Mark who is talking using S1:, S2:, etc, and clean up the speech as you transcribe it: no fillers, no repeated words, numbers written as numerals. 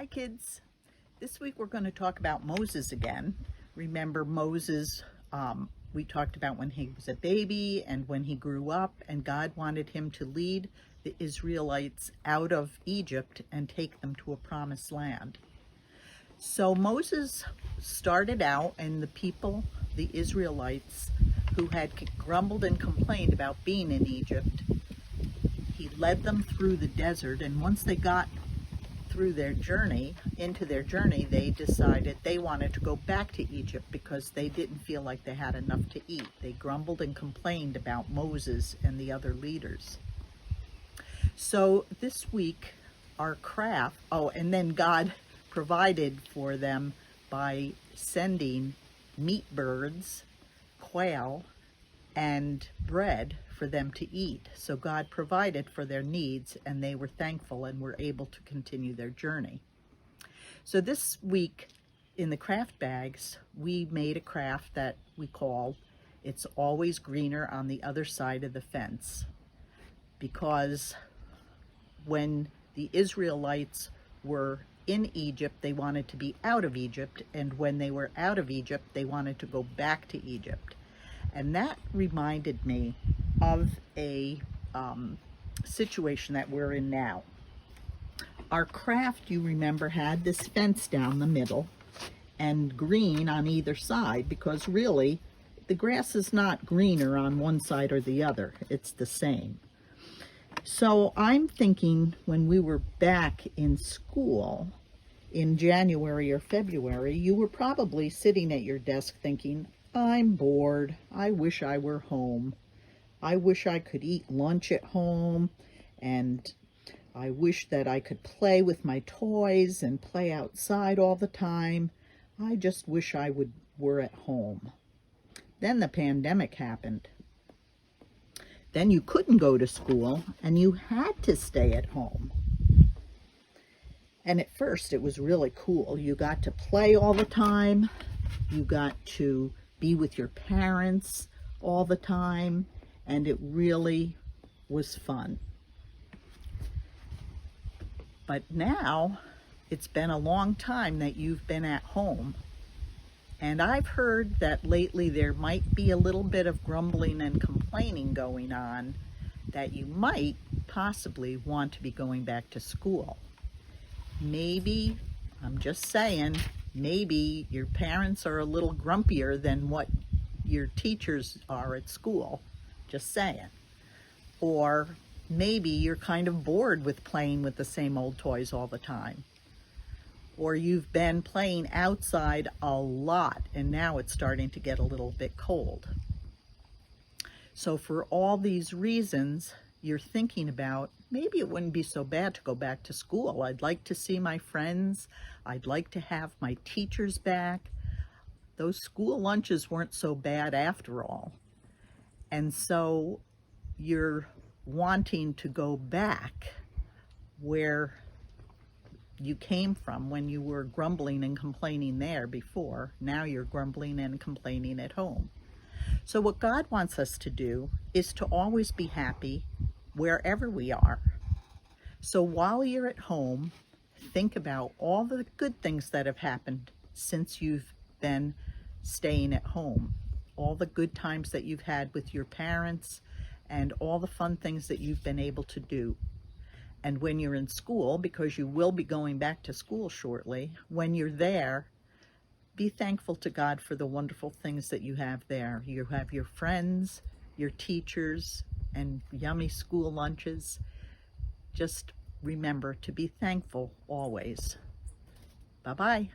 S1: Hi kids. This week we're going to talk about Moses again. Remember Moses, we talked about when he was a baby and when he grew up, and God wanted him to lead the Israelites out of Egypt and take them to a promised land. So Moses started out, and the people, the Israelites, who had grumbled and complained about being in Egypt, he led them through the desert, and once they got through their journey, they decided they wanted to go back to Egypt because they didn't feel like they had enough to eat. They grumbled and complained about Moses and the other leaders. So this week, our craft, and then God provided for them by sending meat birds, quail, and bread for them to eat. So God provided for their needs, and they were thankful and were able to continue their journey. So this week in the craft bags, we made a craft that we called It's Always Greener on the Other Side of the Fence, because when the Israelites were in Egypt, they wanted to be out of Egypt, and when they were out of Egypt, they wanted to go back to Egypt. And that reminded me of a situation that we're in now. Our craft, you remember, had this fence down the middle and green on either side, because really the grass is not greener on one side or the other. It's the same. So I'm thinking when we were back in school in January or February, you were probably sitting at your desk thinking, I'm bored. I wish I were home. I wish I could eat lunch at home, and I wish that I could play with my toys and play outside all the time. I just wish I were at home. Then the pandemic happened. Then you couldn't go to school and you had to stay at home. And at first it was really cool. You got to play all the time. You got to be with your parents all the time, and it really was fun. But now it's been a long time that you've been at home, and I've heard that lately there might be a little bit of grumbling and complaining going on, that you might possibly want to be going back to school. Maybe, I'm just saying, maybe your parents are a little grumpier than what your teachers are at school, just saying. Or maybe you're kind of bored with playing with the same old toys all the time. Or you've been playing outside a lot and now it's starting to get a little bit cold. So for all these reasons, you're thinking about, maybe it wouldn't be so bad to go back to school. I'd like to see my friends. I'd like to have my teachers back. Those school lunches weren't so bad after all. And so you're wanting to go back where you came from when you were grumbling and complaining there before. Now you're grumbling and complaining at home. So what God wants us to do is to always be happy wherever we are. So while you're at home, think about all the good things that have happened since you've been staying at home. All the good times that you've had with your parents and all the fun things that you've been able to do. And when you're in school, because you will be going back to school shortly, when you're there, be thankful to God for the wonderful things that you have there. You have your friends, your teachers, and yummy school lunches. Just remember to be thankful always. Bye-bye.